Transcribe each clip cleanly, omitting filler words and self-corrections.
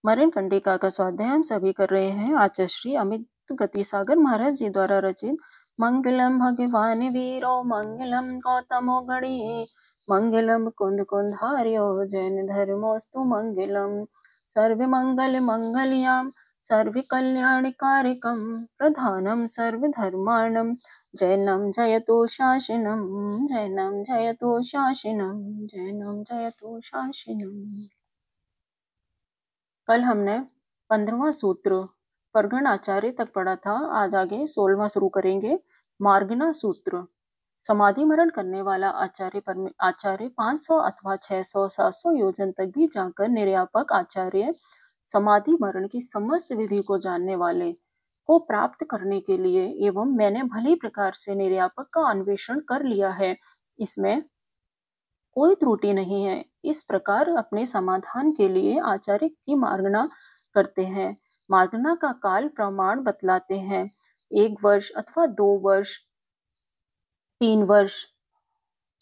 मरण कंडिका का स्वाध्याय हम सभी कर रहे हैं। आचार्य श्री अमित गति सागर महाराज जी द्वारा रचित मंगलम भगवान वीरो मंगलम गौतमो गणि मंगलम कुंद कुंधार्यो जैन धर्मोस्तु मंगलम सर्व मंगल मंगलयाम सर्व कल्याणकारिकम प्रधानम सर्व धर्माणम जैनम जयतो शासनम जैनम जयतो शासनम जैनम जयतो शासनम। कल हमने 15वां सूत्र परगण आचार्य तक पढ़ा था। आज आगे 16वां शुरू करेंगे। मार्गना सूत्र। समाधि मरण करने वाला आचार्य 500 अथवा 600 700 योजन तक भी जाकर निर्यापक आचार्य समाधि मरण की समस्त विधि को जानने वाले को प्राप्त करने के लिए एवं मैंने भली प्रकार से निर्यापक का अन्वेषण कर लिया है, इसमें कोई त्रुटि नहीं है, इस प्रकार अपने समाधान के लिए आचार्य की मार्गना करते हैं। मार्गना का काल प्रमाण बतलाते हैं। 1 वर्ष अथवा 2 वर्ष 3 वर्ष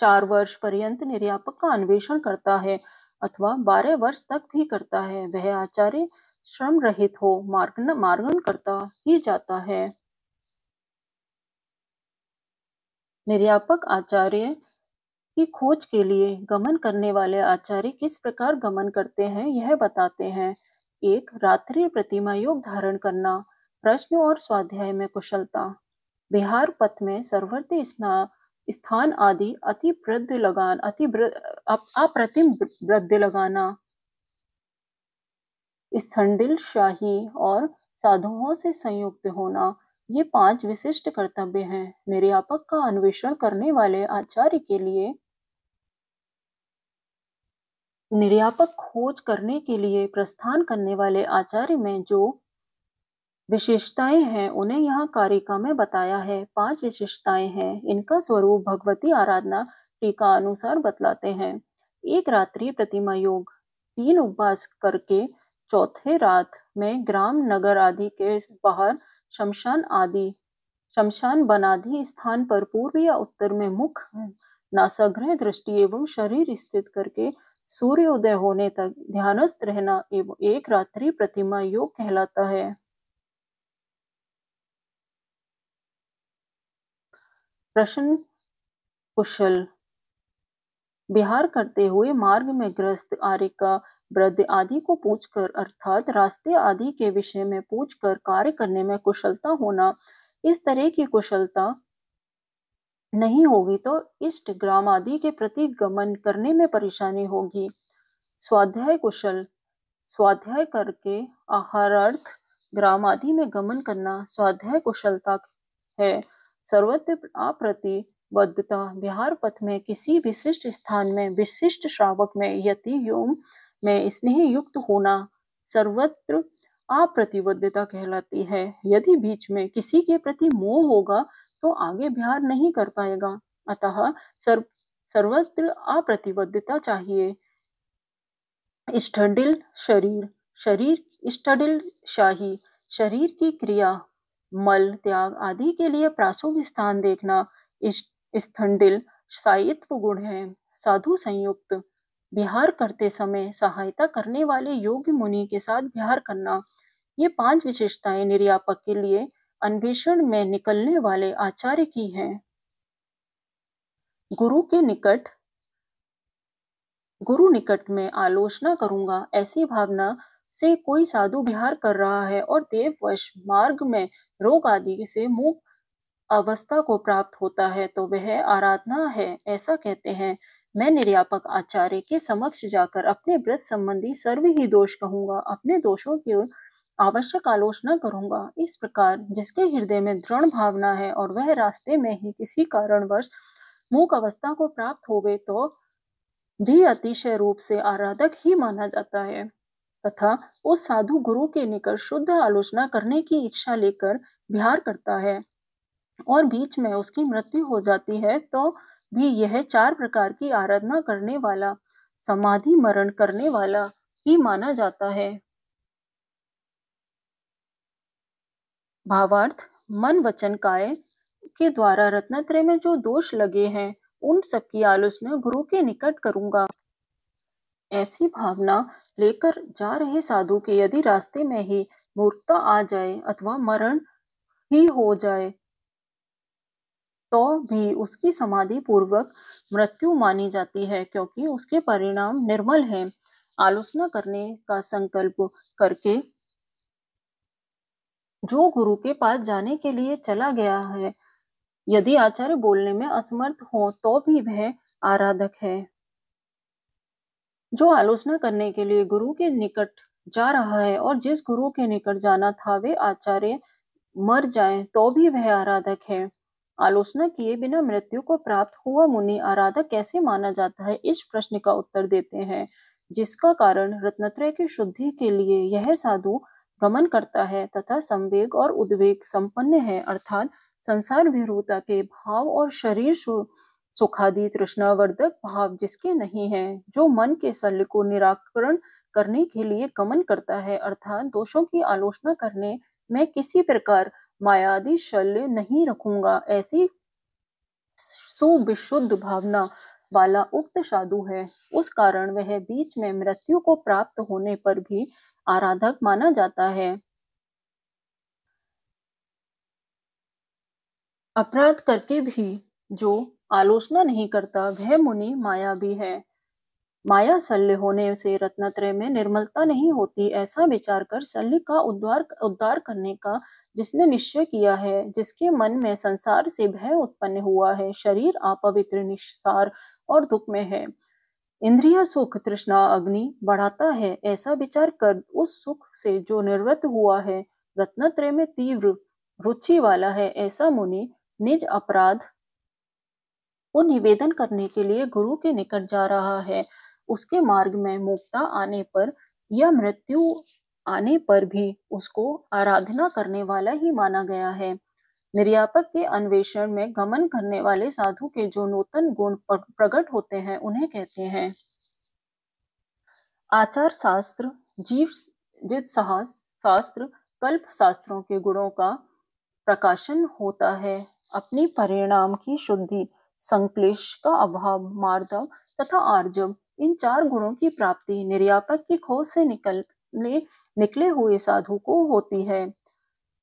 4 वर्ष पर्यंत निर्यापक का अन्वेषण करता है अथवा 12 वर्ष तक भी करता है, वह आचार्य श्रम रहित हो मार्गन करता ही जाता है। निर्यापक आचार्य की खोज के लिए गमन करने वाले आचार्य किस प्रकार गमन करते हैं यह बताते हैं। 1. रात्रि प्रतिमा योग धारण करना। प्रश्न और स्वाध्याय में कुशलता। बिहार पथ में सर्ववर्ती स्थान आदि अप्रतिम वृद्धि लगाना। स्थंडिल शाही और साधुओं से संयुक्त होना, ये 5 विशिष्ट कर्तव्य हैं। निर्यापक का अन्वेषण करने वाले आचार्य के लिए निर्यापक खोज करने के लिए प्रस्थान करने वाले आचार्य में जो विशेषताएं हैं उन्हें यहाँ कारिका में बताया है। 5 विशेषताएं हैं। इनका स्वरूप भगवती आराधना टीका अनुसार बतलाते हैं। 1. रात्रि प्रतिमा योग। 3 उपवास करके चौथे रात में ग्राम नगर आदि के बाहर शमशान बनादि स्थान पर पूर्व या उत्तर में मुख नासाग्रह दृष्टि एवं शरीर स्थित करके सूर्योदय होने तक ध्यानस्थ रहना एवं 1 रात्रि प्रतिमा योग कहलाता है। प्रश्न कुशल। विहार करते हुए मार्ग में ग्रस्त आर्यिका वृद्ध आदि को पूछकर अर्थात रास्ते आदि के विषय में पूछकर कार्य करने में कुशलता होना। इस तरह की कुशलता नहीं होगी तो इष्ट ग्राम आदि के प्रति गमन करने में परेशानी होगी। स्वाध्याय कुशल। स्वाध्याय करके आहारार्थ ग्राम आदि में गमन करना स्वाध्याय कुशलता है। सर्वत्र अप्रतिबद्धता। बिहार पथ में किसी विशिष्ट स्थान में विशिष्ट श्रावक में यतियों में स्नेह युक्त होना सर्वत्र अप्रतिबद्धता कहलाती है। यदि बीच में किसी के प्रति मोह होगा तो आगे बिहार नहीं कर पाएगा, अतः सर्वत्र अप्रतिबद्धता चाहिए। स्टडिल शरीर स्टडिल शाही। शरीर की क्रिया मल त्याग आदि के लिए प्रासुभ स्थान देखना स्थंडिल सायित्व गुण है। साधु संयुक्त। विहार करते समय सहायता करने वाले योग्य मुनि के साथ विहार करना। ये 5 विशेषताएं निर्यापक के लिए अन्वेषण में निकलने वाले आचार्य की हैं। गुरु निकट में आलोचना करूंगा ऐसी भावना से कोई साधु विहार कर रहा है और देववश मार्ग में रोग आदि से मुक्त अवस्था को प्राप्त होता है तो वह आराधना है, ऐसा कहते हैं। मैं निर्यापक आचार्य के समक्ष जाकर अपने व्रत संबंधी सर्व ही दोष कहूंगा, अपने दोषों की आवश्यक आलोचना करूंगा। इस प्रकार जिसके हृदय में दृढ़ भावना है और वह रास्ते में ही किसी कारणवश मूक अवस्था को प्राप्त होवे तो भी अतिशय रूप से आराधक ही माना जाता है तथा उस साधु गुरु के निकट शुद्ध आलोचना करने की इच्छा लेकर विहार करता है और बीच में उसकी मृत्यु हो जाती है तो भी यह 4 प्रकार की आराधना करने वाला समाधि मरण करने वाला ही माना जाता है। भावार्थ। मन वचन काय के द्वारा रत्नत्रय में जो दोष लगे हैं उन सबकी आलोचना गुरु के निकट करूंगा। ऐसी भावना लेकर जा रहे साधु के यदि रास्ते में ही मूर्खता आ जाए अथवा मरण ही हो जाए तो भी उसकी समाधि पूर्वक मृत्यु मानी जाती है, क्योंकि उसके परिणाम निर्मल हैं। आलोचना करने का संकल्प करके जो गुरु के पास जाने के लिए चला गया है, यदि आचार्य बोलने में असमर्थ हो तो भी वह आराधक है। जो आलोचना करने के लिए गुरु के निकट जा रहा है और जिस गुरु के निकट जाना था वे आचार्य मर जाए तो भी वह आराधक है। आलोचना किए बिना मृत्यु को प्राप्त हुआ मुनि आराधक कैसे माना जाता है, इस प्रश्न का उत्तर देते हैं। जिसका कारण रत्नत्रय की शुद्धि के लिए यह साधु गमन करता है तथा संवेग और उद्वेग संपन्न है, अर्थात संसार विरूपता के भाव और शरीर सुखादि तृष्णावर्धक भाव जिसके नहीं है, जो मन के शल्य को निराकरण करने के लिए गमन करता है, अर्थात दोषों की आलोचना करने में किसी प्रकार मायादि शल्य नहीं रखूंगा, ऐसी सुविशुद्ध भावना वाला उक्त साधु है। उस कारण वह बीच में मृत्यु को प्राप्त होने पर भी आराधक माना जाता है। अपराध करके भी जो आलोचना नहीं करता वह मुनि मायावी है। माया शल्य होने से रत्नत्रय में निर्मलता नहीं होती, ऐसा विचार कर शल्य का उद्धार करने का जिसने निश्चय किया है, जिसके मन में संसार से भय उत्पन्न हुआ है, शरीर अपवित्र निस्सार और दुख में है, इंद्रिय सुख तृष्णा अग्नि बढ़ाता है, ऐसा विचार कर उस सुख से जो निवृत्त हुआ है, रत्नत्रय में तीव्र रुचि वाला है, ऐसा मुनि निज अपराध को निवेदन करने के लिए गुरु के निकट जा रहा है। उसके मार्ग में मुक्ता आने पर या मृत्यु आने पर भी उसको आराधना करने वाला ही माना गया है। निर्यापक के अन्वेषण में गमन करने वाले साधु के जो नूतन गुण प्रकट होते हैं उन्हें कहते हैं आचार शास्त्र, जीव जित साहस शास्त्र, कल्प शास्त्रों के गुणों का प्रकाशन होता है। अपनी परिणाम की शुद्धि, संक्लेश का अभाव, मार्दव तथा आर्जव, इन चार गुणों की प्राप्ति निर्यापक की खोज से निकले हुए साधु को होती है।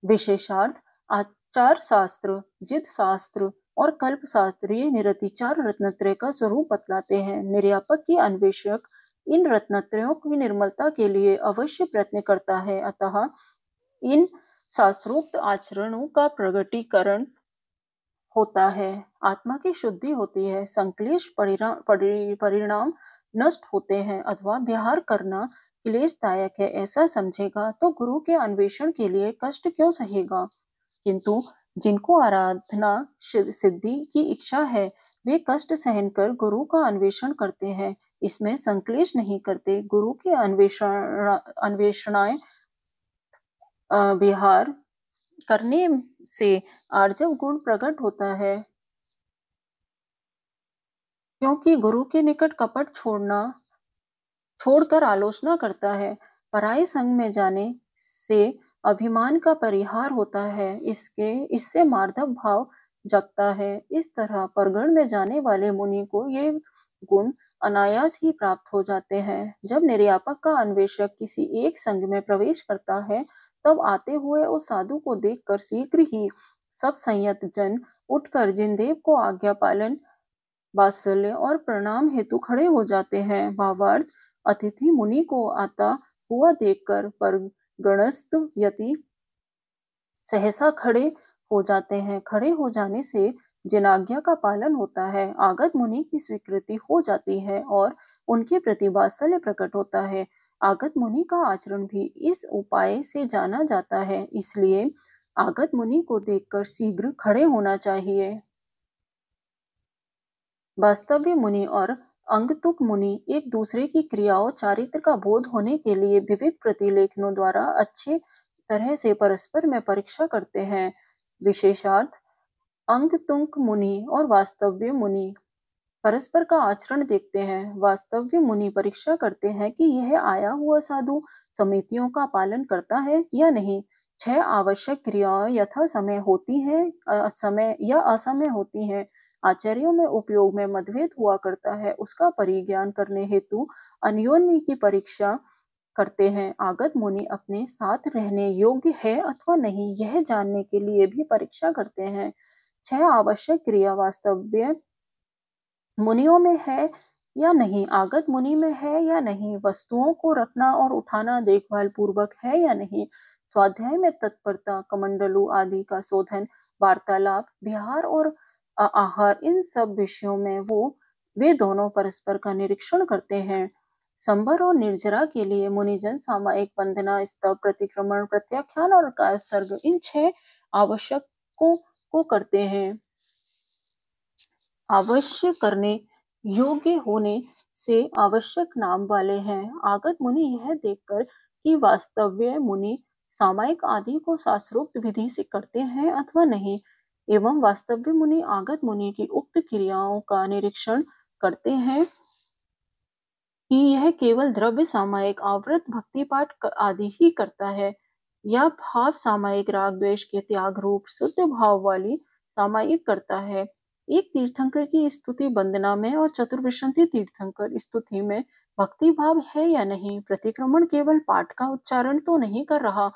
विशेषार्थ आचार शास्त्र, जित शास्त्र और कल्प शास्त्र ये निरतिचार रत्नत्रय का स्वरूप बतलाते हैं। निर्यापक की अन्वेषक इन रत्नत्रयों की निर्मलता के लिए अवश्य प्रयत्न करता है, अतः इन शास्त्रोक्त आचरणों का प्रगटीकरण होता है, आत्मा की शुद्धि होती है, संक्लेश परिणाम नष्ट होते हैं अथवा विहार करना क्लेशदायक है, ऐसा समझेगा तो गुरु के अन्वेषण के लिए कष्ट क्यों सहेगा। किंतु जिनको आराधना सिद्धि की इच्छा है वे कष्ट सहन कर गुरु का अन्वेषण करते हैं, इसमें संक्लेश नहीं करते। गुरु के अन्वेषणाएं विहार करने से आर्जव गुण प्रकट होता है, क्योंकि गुरु के निकट कपट छोड़कर आलोचना करता है। पराये संग में जाने से अभिमान का परिहार होता है, इससे मार्दव भाव जगता है। इस तरह परगण में जाने वाले मुनि को ये गुण अनायास ही प्राप्त हो जाते हैं। जब निर्यापक का अन्वेषक किसी एक संघ में प्रवेश करता है तब आते हुए उस साधु को देखकर शीघ्र ही सब संयत जन उठकर जिनदेव को आज्ञा पालन, वात्सल्य और प्रणाम हेतु खड़े हो जाते हैं। भावार्थ, अतिथि मुनि को आता हुआ देखकर परगणस्थ यति सहसा खड़े हो जाते हैं। खड़े हो जाने से जिनाज्ञा का पालन होता है, आगत मुनि की स्वीकृति हो जाती है और उनके प्रति वात्सल्य प्रकट होता है। आगत मुनि का आचरण भी इस उपाय से जाना जाता है, इसलिए आगत मुनि को देखकर शीघ्र खड़े होना चाहिए। वास्तव्य मुनि और अंगतुक मुनि एक दूसरे की क्रियाओं चारित्र का बोध होने के लिए विविध प्रतिलेखनों द्वारा अच्छे तरह से परस्पर में परीक्षा करते हैं। विशेषार्थ अंगतुक मुनि और वास्तव्य मुनि परस्पर का आचरण देखते हैं। वास्तव्य मुनि परीक्षा करते हैं कि यह आया हुआ साधु समितियों का पालन करता है या नहीं। 6 आवश्यक क्रियाएं यथा समय होती हैं, समय या असमय होती हैं। आचार्यों में उपयोग में मतभेद हुआ करता है, उसका परिज्ञान करने हेतु अन्योन्य की परीक्षा करते हैं। आगत मुनि अपने साथ रहने योग्य है अथवा नहीं, यह जानने के लिए भी परीक्षा करते हैं। 6 आवश्यक क्रिया वास्तव्य मुनियों में है या नहीं, आगत मुनि में है या नहीं, वस्तुओं को रखना और उठाना देखभाल पूर्वक है या नहीं, स्वाध्याय में तत्परता, कमंडलू आदि का शोधन, वार्तालाप, विहार और आहार, इन सब विषयों में वे दोनों परस्पर का निरीक्षण करते हैं। संबर और निर्जरा के लिए मुनिजन सामायिक वंदना, स्तव, प्रतिक्रमण, प्रत्याख्यान और कायसर्ग, इन 6 आवश्यकों को करते हैं। अवश्य करने योग्य होने से आवश्यक नाम वाले हैं। आगत मुनि यह देखकर कि वास्तव्य मुनि सामायिक आदि को शास्त्रोक्त विधि से करते हैं अथवा नहीं, एवं वास्तव्य मुनि आगत मुनि की उक्त क्रियाओं का निरीक्षण करते हैं कि यह केवल द्रव्य सामायिक आवृत भक्ति पाठ आदि ही करता है, या भाव सामायिक राग द्वेष के त्याग रूप शुद्ध भाव वाली सामायिक करता है। एक तीर्थंकर की स्तुति वंदना में और चतुर्विंशति तीर्थंकर स्तुति में भक्ति भाव है या नहीं, प्रतिक्रमण केवल पाठ का उच्चारण तो नहीं कर रहा,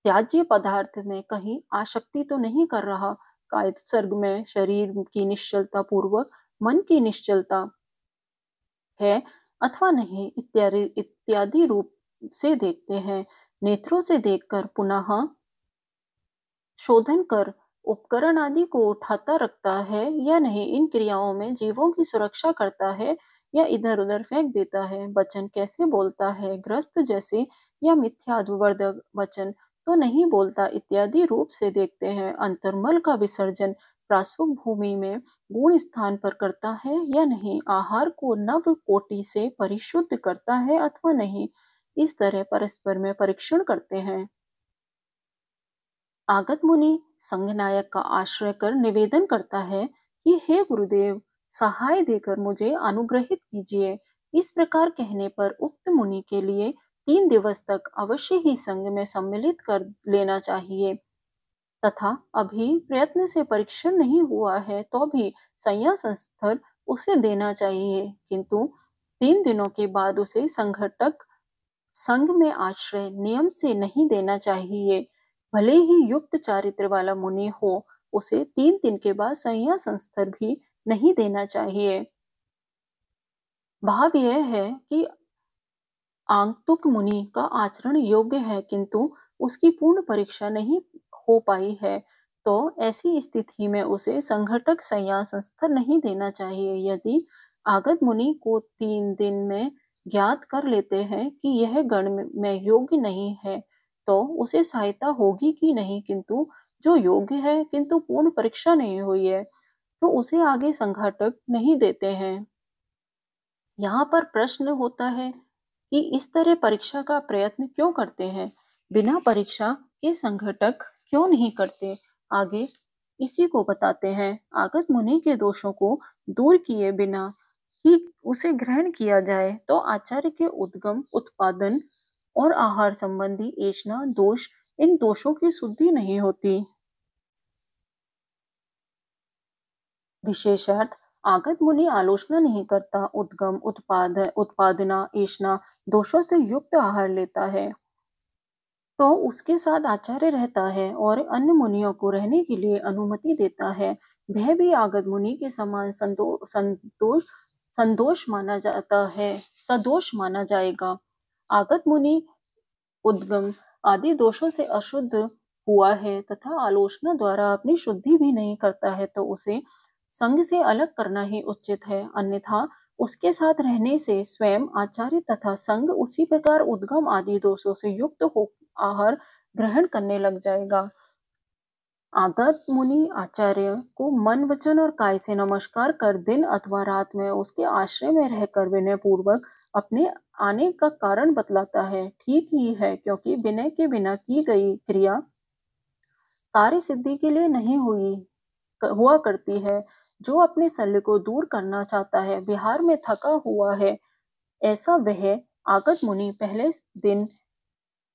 त्याज्य पदार्थ में कहीं आसक्ति तो नहीं कर रहा, कायसर्ग में शरीर की निश्चलता पूर्वक मन की निश्चलता है अथवा नहीं, इत्यादि इत्यादि रूप से देखते हैं। नेत्रों से देखकर पुनः शोधन कर उपकरण आदि को उठाता रखता है या नहीं, इन क्रियाओं में जीवों की सुरक्षा करता है या इधर उधर फेंक देता है, वचन कैसे बोलता है, ग्रस्त जैसे या मिथ्यावर्धक वचन तो नहीं बोलता, इत्यादि रूप से देखते हैं। अंतर्मल का विसर्जन प्रास्वक भूमि में गुण स्थान पर करता है या नहीं, आहार को नव कोटि से परिशुद्ध करता है अथवा नहीं, इस तरह परस्पर में परीक्षण करते हैं। आगत मुनि संघनायक का आश्रय कर निवेदन करता है कि हे गुरुदेव, सहाय देकर मुझे अनुग्रहित कीजिए। इस प्रकार कहने पर उक्त मुनि के लिए 3 दिवस तक अवश्य ही संघ में सम्मिलित कर लेना चाहिए, तथा अभी प्रयत्न से परीक्षण नहीं हुआ है तो भी संन्यास स्थल उसे देना चाहिए, किंतु 3 दिनों के बाद उसे संघटक संघ में आश्रय नियम से नहीं देना चाहिए। भले ही युक्त चारित्र वाला मुनि हो, उसे 3 दिन के बाद संन्यास संस्कार भी नहीं देना चाहिए। भाव यह है कि आगंतुक मुनि का आचरण योग्य है, किंतु उसकी पूर्ण परीक्षा नहीं हो पाई है, तो ऐसी स्थिति में उसे संघटक संन्यास संस्कार नहीं देना चाहिए। यदि आगत मुनि को 3 दिन में ज्ञात कर लेते हैं कि यह गण में योग्य नहीं है, तो उसे सहायता होगी कि नहीं, किंतु जो योग्य है किंतु पूर्ण परीक्षा नहीं हुई है, तो उसे आगे संघाटक नहीं देते हैं। यहाँ पर प्रश्न होता है कि इस तरह परीक्षा का प्रयत्न क्यों करते हैं, बिना परीक्षा के संघटक क्यों नहीं करते। आगे इसी को बताते हैं। आगत मुनि के दोषों को दूर किए बिना ही उसे ग्रहण किया जाए तो आचार्य के उद्गम, उत्पादन और आहार संबंधी ऐष्णा दोष, इन दोषों की शुद्धि नहीं होती। विशेषार्थ आगत मुनि आलोचना नहीं करता, उद्गम, उत्पादना, ऐष्णा दोषों से युक्त आहार लेता है, तो उसके साथ आचार्य रहता है और अन्य मुनियों को रहने के लिए अनुमति देता है। वह भी आगत मुनि के समान संदोष माना जाता है, सदोष माना जाएगा। आगत मुनि उद्गम आदि दोषों से अशुद्ध हुआ है तथा आलोचना द्वारा अपनी शुद्धि भी नहीं करता है, तो उसे संघ से अलग करना ही उचित है, अन्यथा उसके साथ रहने से स्वयं आचार्य तथा संघ उसी प्रकार उद्गम आदि दोषों से युक्त हो आहार ग्रहण करने लग जाएगा। आगत मुनि आचार्य को मन, वचन और काय से नमस्कार कर दिन अथवा रात में उसके आश्रय में रहकर विनय पूर्वक अपने आने का कारण बतलाता है। ठीक ही है, क्योंकि विनय के बिना की गई क्रिया कार्य सिद्धि के लिए नहीं हुआ करती है। जो अपने शल्य को दूर करना चाहता है, बिहार में थका हुआ है, ऐसा वह आगत मुनि पहले दिन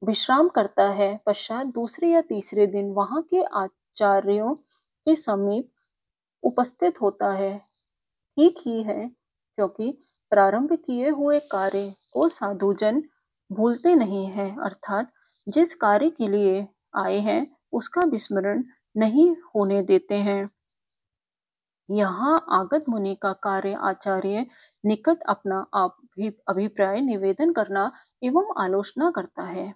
विश्राम करता है, पश्चात दूसरे या तीसरे दिन वहां के आचार्यों के समीप उपस्थित होता है। ठीक ही है, क्योंकि प्रारंभ किए हुए कार्य को साधुजन भूलते नहीं हैं, अर्थात जिस कार्य के लिए आए हैं उसका विस्मरण नहीं होने देते हैं। यहाँ आगत मुनि का कार्य आचार्य निकट अपना अभिप्राय निवेदन करना एवं आलोचना करता है।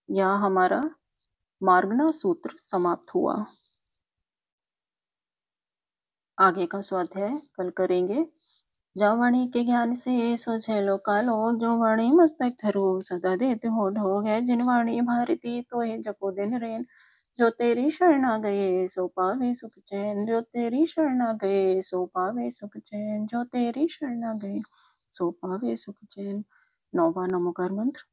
यहाँ हमारा मार्गना सूत्र समाप्त हुआ। आगे का स्वाध्याय कल करेंगे। जा वाणी के ज्ञान से सोचे लो कालो, जो वाणी मस्तक धरो सदा देते हो ढोग है। जिन वाणी भारती तो है जपो दिन रेन, जो तेरी शरण आ गए सो पावे सुख चैन। जो तेरी शरण आ गए सो पावे सुख चैन, जो तेरी शरण आ गए सो पावे सुख चैन। नौवा नमोकार मंत्र।